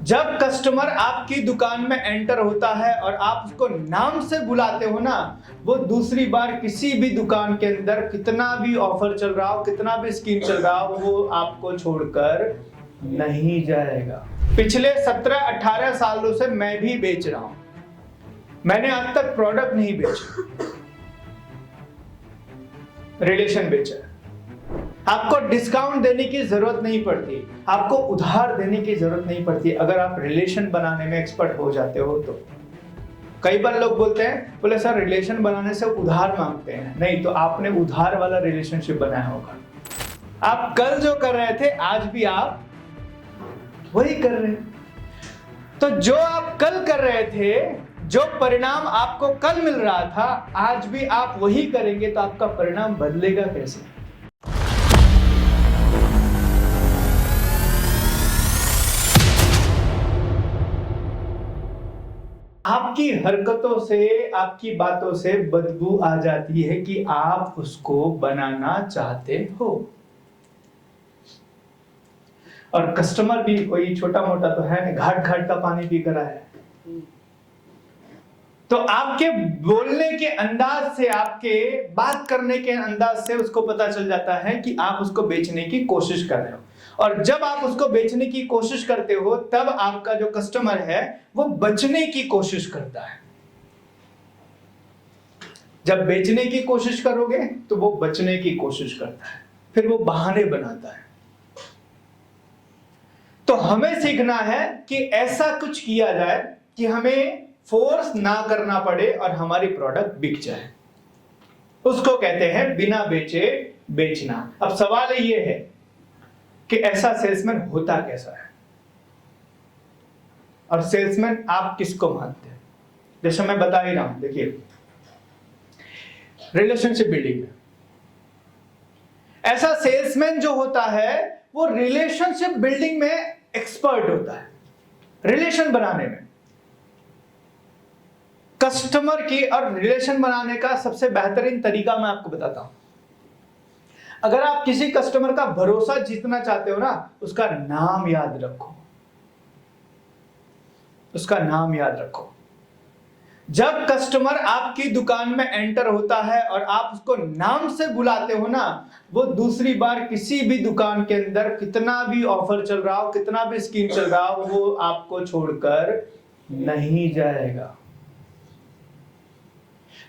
जब कस्टमर आपकी दुकान में एंटर होता है और आप उसको नाम से बुलाते हो ना, वो दूसरी बार किसी भी दुकान के अंदर कितना भी ऑफर चल रहा हो, कितना भी स्कीम चल रहा हो, वो आपको छोड़कर नहीं जाएगा। पिछले 17-18 सालों से मैं भी बेच रहा हूं, मैंने आज तक प्रोडक्ट नहीं बेचा, रिलेशन बेचा। आपको डिस्काउंट देने की जरूरत नहीं पड़ती, आपको उधार देने की जरूरत नहीं पड़ती अगर आप रिलेशन बनाने में एक्सपर्ट हो जाते हो तो। कई बार लोग बोलते हैं, बोले सर रिलेशन बनाने से उधार मांगते हैं। नहीं, तो आपने उधार वाला रिलेशनशिप बनाया होगा। आप कल जो कर रहे थे आज भी आप वही कर रहे हैं। तो जो आप कल कर रहे थे, जो परिणाम आपको कल मिल रहा था, आज भी आप वही करेंगे तो आपका परिणाम बदलेगा कैसे? आपकी हरकतों से, आपकी बातों से बदबू आ जाती है कि आप उसको बनाना चाहते हो। और कस्टमर भी कोई छोटा मोटा तो है नहीं, घाट घाट का पानी पी कर आया। तो आपके बोलने के अंदाज से, आपके बात करने के अंदाज से उसको पता चल जाता है कि आप उसको बेचने की कोशिश कर रहे हो। और जब आप उसको बेचने की कोशिश करते हो, तब आपका जो कस्टमर है वो बचने की कोशिश करता है। जब बेचने की कोशिश करोगे तो वो बचने की कोशिश करता है, फिर वो बहाने बनाता है। तो हमें सीखना है कि ऐसा कुछ किया जाए कि हमें फोर्स ना करना पड़े और हमारी प्रोडक्ट बिक जाए। उसको कहते हैं बिना बेचे बेचना। अब सवाल ये है कि ऐसा सेल्समैन होता कैसा है, और सेल्समैन आप किसको मानते हैं? जैसे मैं बता ही रहा हूं, देखिए रिलेशनशिप बिल्डिंग में ऐसा सेल्समैन जो होता है वो रिलेशनशिप बिल्डिंग में एक्सपर्ट होता है, रिलेशन बनाने में। कस्टमर की और रिलेशन बनाने का सबसे बेहतरीन तरीका मैं आपको बताता हूं। अगर आप किसी कस्टमर का भरोसा जीतना चाहते हो ना, उसका नाम याद रखो, उसका नाम याद रखो। जब कस्टमर आपकी दुकान में एंटर होता है और आप उसको नाम से बुलाते हो ना, वो दूसरी बार किसी भी दुकान के अंदर कितना भी ऑफर चल रहा हो, कितना भी स्कीम चल रहा हो, वो आपको छोड़कर नहीं जाएगा।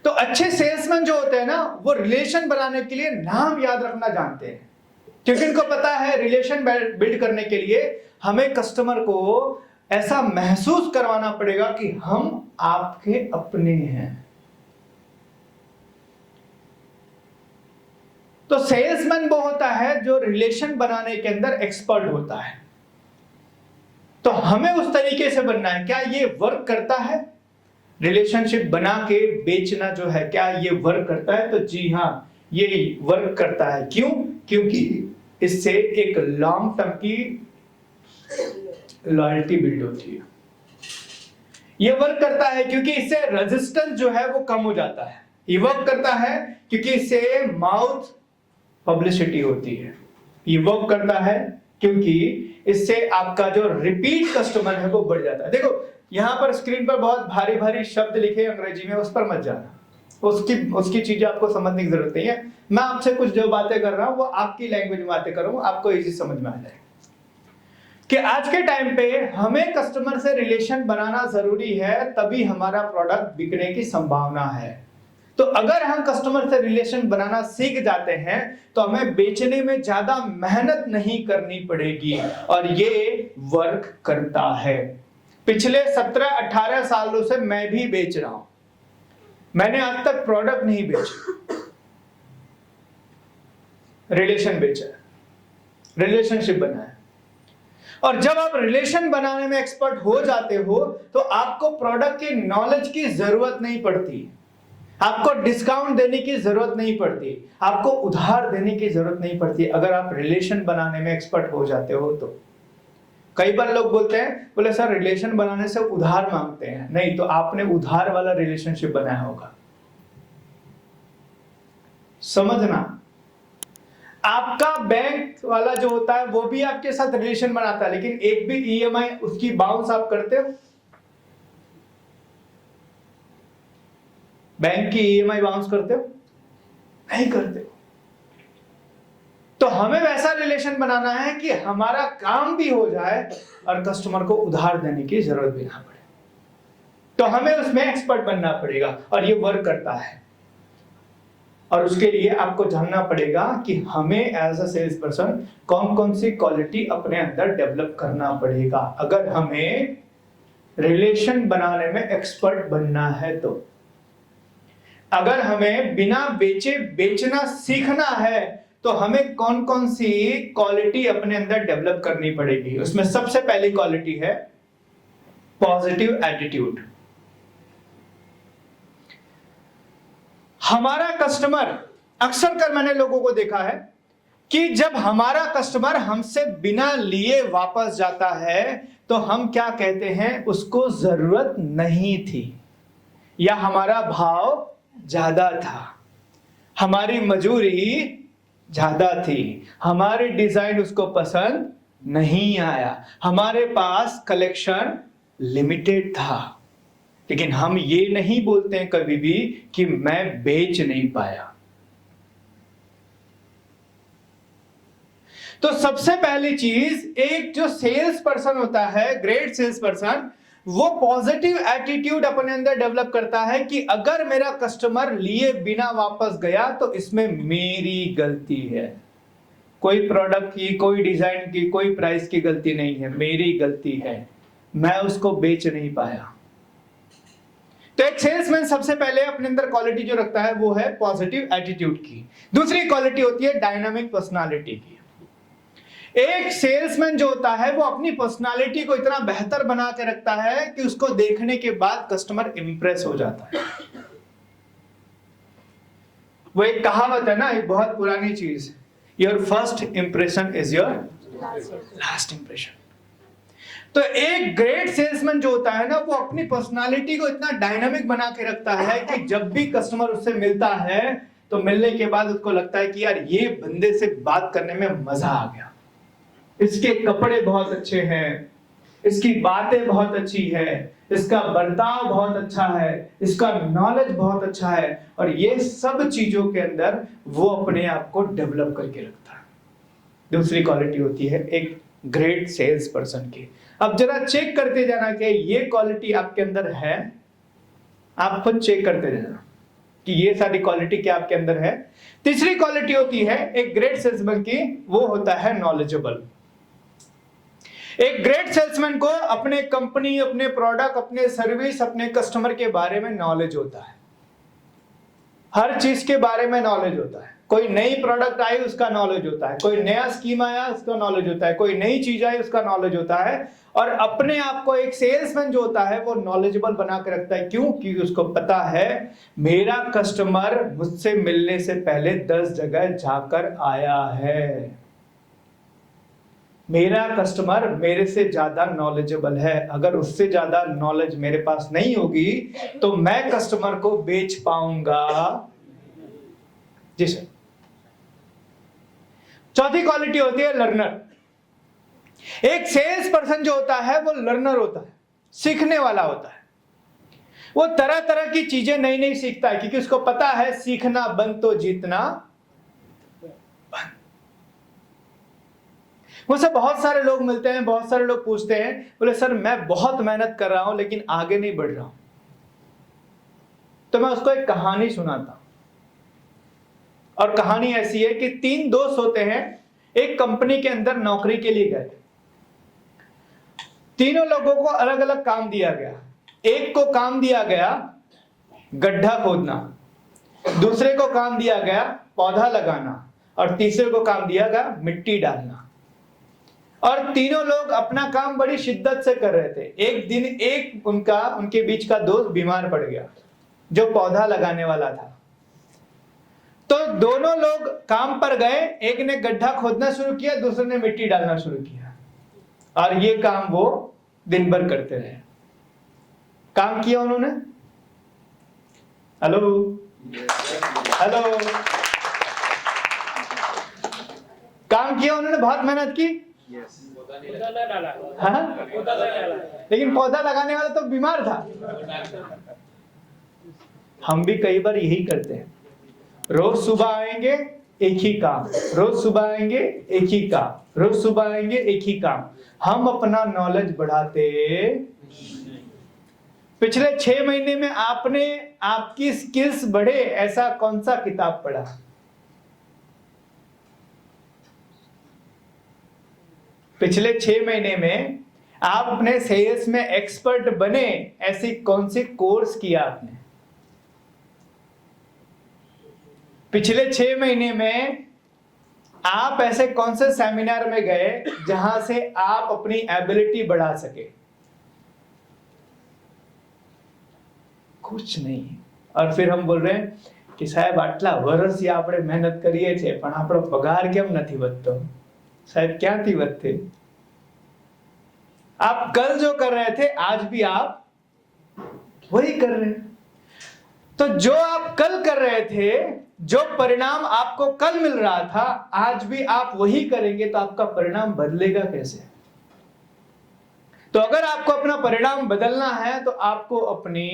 तो अच्छे सेल्समैन जो होते हैं ना, वो रिलेशन बनाने के लिए नाम याद रखना जानते हैं, क्योंकि इनको पता है रिलेशन बिल्ड करने के लिए हमें कस्टमर को ऐसा महसूस करवाना पड़ेगा कि हम आपके अपने हैं। तो सेल्समैन वो होता है जो रिलेशन बनाने के अंदर एक्सपर्ट होता है। तो हमें उस तरीके से बनना है। क्या ये वर्क करता है? रिलेशनशिप बना के बेचना जो है, क्या ये वर्क करता है? तो जी हां, ये वर्क करता है। क्यों? क्योंकि इससे एक लॉन्ग टर्म की लॉयल्टी बिल्ड होती है। ये वर्क करता है क्योंकि इससे रेजिस्टेंस जो है वो कम हो जाता है। ये वर्क करता है क्योंकि इससे माउथ पब्लिसिटी होती है। ये वर्क करता है क्योंकि इससे आपका जो रिपीट कस्टमर है वो बढ़ जाता है। देखो यहां पर स्क्रीन पर बहुत भारी भारी शब्द लिखे अंग्रेजी में, उस पर मत जाना, उसकी चीजें आपको समझने की जरूरत नहीं है। मैं आपसे कुछ जो बातें कर रहा हूं वो आपकी लैंग्वेज में बातें करूंगा, आपको इजी समझ में आ जाए कि आज के टाइम पे हमें कस्टमर से रिलेशन बनाना जरूरी है, तभी हमारा प्रोडक्ट बिकने की संभावना है। तो अगर हम कस्टमर से रिलेशन बनाना सीख जाते हैं तो हमें बेचने में ज्यादा मेहनत नहीं करनी पड़ेगी, और ये वर्क करता है। पिछले 17-18 सालों से मैं भी बेच रहा हूं, मैंने आज तक प्रोडक्ट नहीं बेचा, रिलेशन बेचा, रिलेशनशिप बनाया। और जब आप रिलेशन बनाने में एक्सपर्ट हो जाते हो तो आपको प्रोडक्ट की नॉलेज की जरूरत नहीं पड़ती, आपको डिस्काउंट देने की जरूरत नहीं पड़ती, आपको उधार देने की जरूरत नहीं पड़ती अगर आप रिलेशन बनाने में एक्सपर्ट हो जाते हो तो। कई बार लोग बोलते हैं, बोले सर रिलेशन बनाने से उधार मांगते हैं। नहीं, तो आपने उधार वाला रिलेशनशिप बनाया होगा। समझना, आपका बैंक वाला जो होता है वो भी आपके साथ रिलेशन बनाता है, लेकिन एक भी ईएमआई उसकी बाउंस आप करते हो? बैंक की ईएमआई बाउंस करते हो? नहीं करते हो। तो हमें वैसा रिलेशन बनाना है कि हमारा काम भी हो जाए और कस्टमर को उधार देने की जरूरत भी ना पड़े। तो हमें उसमें एक्सपर्ट बनना पड़ेगा और ये वर्क करता है। और उसके लिए आपको जानना पड़ेगा कि हमें एज अ सेल्स पर्सन कौन कौन सी क्वालिटी अपने अंदर डेवलप करना पड़ेगा अगर हमें रिलेशन बनाने में एक्सपर्ट बनना है। तो अगर हमें बिना बेचे बेचना सीखना है तो हमें कौन कौन सी क्वालिटी अपने अंदर डेवलप करनी पड़ेगी। उसमें सबसे पहली क्वालिटी है पॉजिटिव एटीट्यूड। हमारा कस्टमर, अक्सर कर मैंने लोगों को देखा है कि जब हमारा कस्टमर हमसे बिना लिए वापस जाता है तो हम क्या कहते हैं, उसको जरूरत नहीं थी, या हमारा भाव ज्यादा था, हमारी मजूरी ज्यादा थी, हमारी डिजाइन उसको पसंद नहीं आया, हमारे पास कलेक्शन लिमिटेड था। लेकिन हम ये नहीं बोलते हैं कभी भी कि मैं बेच नहीं पाया। तो सबसे पहली चीज, एक जो सेल्स पर्सन होता है, ग्रेट सेल्स पर्सन, वो पॉजिटिव एटीट्यूड अपने अंदर डेवलप करता है कि अगर मेरा कस्टमर लिए बिना वापस गया तो इसमें मेरी गलती है। कोई प्रोडक्ट की, कोई डिजाइन की, कोई प्राइस की गलती नहीं है, मेरी गलती है, मैं उसको बेच नहीं पाया। तो एक सेल्समैन सबसे पहले अपने अंदर क्वालिटी जो रखता है वो है पॉजिटिव एटीट्यूड की। दूसरी क्वालिटी होती है डायनामिक पर्सनालिटी की। एक सेल्समैन जो होता है वो अपनी पर्सनालिटी को इतना बेहतर बना के रखता है कि उसको देखने के बाद कस्टमर इंप्रेस हो जाता है। वो एक कहावत है ना, एक बहुत पुरानी चीज, your first impression is your last impression. तो एक ग्रेट सेल्समैन जो होता है ना, वो अपनी पर्सनालिटी को इतना डायनामिक बना के रखता है कि जब भी कस्टमर उससे मिलता है तो मिलने के बाद उसको लगता है कि यार ये बंदे से बात करने में मजा आ गया, इसके कपड़े बहुत अच्छे हैं, इसकी बातें बहुत अच्छी है, इसका बर्ताव बहुत अच्छा है, इसका नॉलेज बहुत अच्छा है, और ये सब चीजों के अंदर वो अपने आप को डेवलप करके रखता है। दूसरी क्वालिटी होती है एक ग्रेट सेल्स पर्सन की। अब जरा चेक करते जाना कि ये क्वालिटी आपके अंदर है, आप खुद चेक करते जाना कि ये सारी क्वालिटी क्या आपके अंदर है। तीसरी क्वालिटी होती है एक ग्रेट सेल्समैन की, वो होता है नॉलेजेबल। एक ग्रेट सेल्समैन को अपने कंपनी, अपने प्रोडक्ट, अपने सर्विस, अपने कस्टमर के बारे में नॉलेज होता है, हर चीज के बारे में नॉलेज होता है। कोई नई प्रोडक्ट आई उसका नॉलेज होता है, कोई नया स्कीम आया उसका नॉलेज होता है, कोई नई चीज आई उसका नॉलेज होता है। और अपने आप को एक सेल्समैन जो होता है वो नॉलेजेबल बना के रखता है। क्यों? क्योंकि उसको पता है मेरा कस्टमर मुझसे मिलने से पहले 10 जगह जाकर आया है, मेरा कस्टमर मेरे से ज्यादा नॉलेजेबल है। अगर उससे ज्यादा नॉलेज मेरे पास नहीं होगी तो मैं कस्टमर को बेच पाऊंगा। जी सर। चौथी क्वालिटी होती है लर्नर। एक सेल्स पर्सन जो होता है वो लर्नर होता है, सीखने वाला होता है। वो तरह तरह की चीजें नई नई सीखता है, क्योंकि उसको पता है सीखना बंद तो जीतना बंद। मुझसे बहुत सारे लोग मिलते हैं, बहुत सारे लोग पूछते हैं, बोले सर मैं बहुत मेहनत कर रहा हूं लेकिन आगे नहीं बढ़ रहा हूं। तो मैं उसको एक कहानी सुनाता हूं, और कहानी ऐसी है कि 3 दोस्त होते हैं, एक कंपनी के अंदर नौकरी के लिए गए। तीनों लोगों को अलग अलग काम दिया गया। एक को काम दिया गया गड्ढा खोदना, दूसरे को काम दिया गया पौधा लगाना, और तीसरे को काम दिया गया मिट्टी डालना। और तीनों लोग अपना काम बड़ी शिद्दत से कर रहे थे। एक दिन एक उनके बीच का दोस्त बीमार पड़ गया, जो पौधा लगाने वाला था। तो दोनों लोग काम पर गए, एक ने गड्ढा खोदना शुरू किया, दूसरे ने मिट्टी डालना शुरू किया, और ये काम वो दिन भर करते रहे। काम किया उन्होंने। Hello hello. काम किया उन्होंने, बहुत मेहनत की, पौधा ना डाला, हाँ? पौधा ना डाला। लेकिन पौधा लगाने वाला तो बीमार था। हम भी कई बार यही करते हैं, रोज सुबह आएंगे एक ही काम, रोज सुबह आएंगे एक ही काम, रोज सुबह आएंगे एक ही काम। हम अपना नॉलेज बढ़ाते। पिछले 6 महीने में आपने आपकी स्किल्स बढ़े ऐसा कौन सा किताब पढ़ा? पिछले 6 महीने में आप अपने सेल्स में एक्सपर्ट बने ऐसी कौन सी कोर्स किया आपने? पिछले 6 महीने में आप ऐसे कौन से सेमिनार में गए जहां से आप अपनी एबिलिटी बढ़ा सके? कुछ नहीं। और फिर हम बोल रहे हैं कि साहब આટલા વર્ષથી આપણે મહેનત કરીએ છીએ પણ આપણો પગાર કેમ નથી વધતો? साहब ક્યાંથી વધશે? आप कल जो कर रहे थे आज भी आप वही कर रहे हैं। तो जो आप कल कर रहे थे, जो परिणाम आपको कल मिल रहा था, आज भी आप वही करेंगे तो आपका परिणाम बदलेगा कैसे? तो अगर आपको अपना परिणाम बदलना है तो आपको अपनी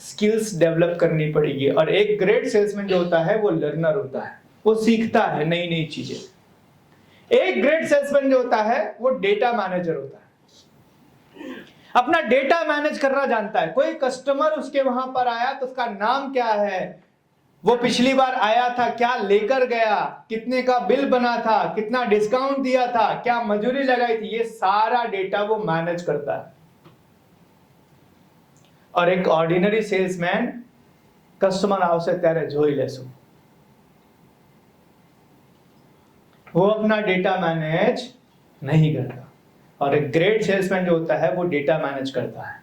स्किल्स डेवलप करनी पड़ेगी। और एक ग्रेट सेल्समैन जो होता है वो लर्नर होता है, वो सीखता है नई नई चीजें। एक ग्रेट सेल्समैन जो होता है वो डेटा मैनेजर होता है, अपना डेटा मैनेज करना जानता है। कोई कस्टमर उसके वहां पर आया तो उसका नाम क्या है, वो पिछली बार आया था, क्या लेकर गया, कितने का बिल बना था, कितना डिस्काउंट दिया था, क्या मजूरी लगाई थी, ये सारा डेटा वो मैनेज करता है। और एक ऑर्डिनरी सेल्समैन कस्टमर आवશે ત્યારે જોઈ લેશું, वो अपना डेटा मैनेज नहीं करता। और एक ग्रेट सेल्समैन जो होता है वो डेटा मैनेज करता है।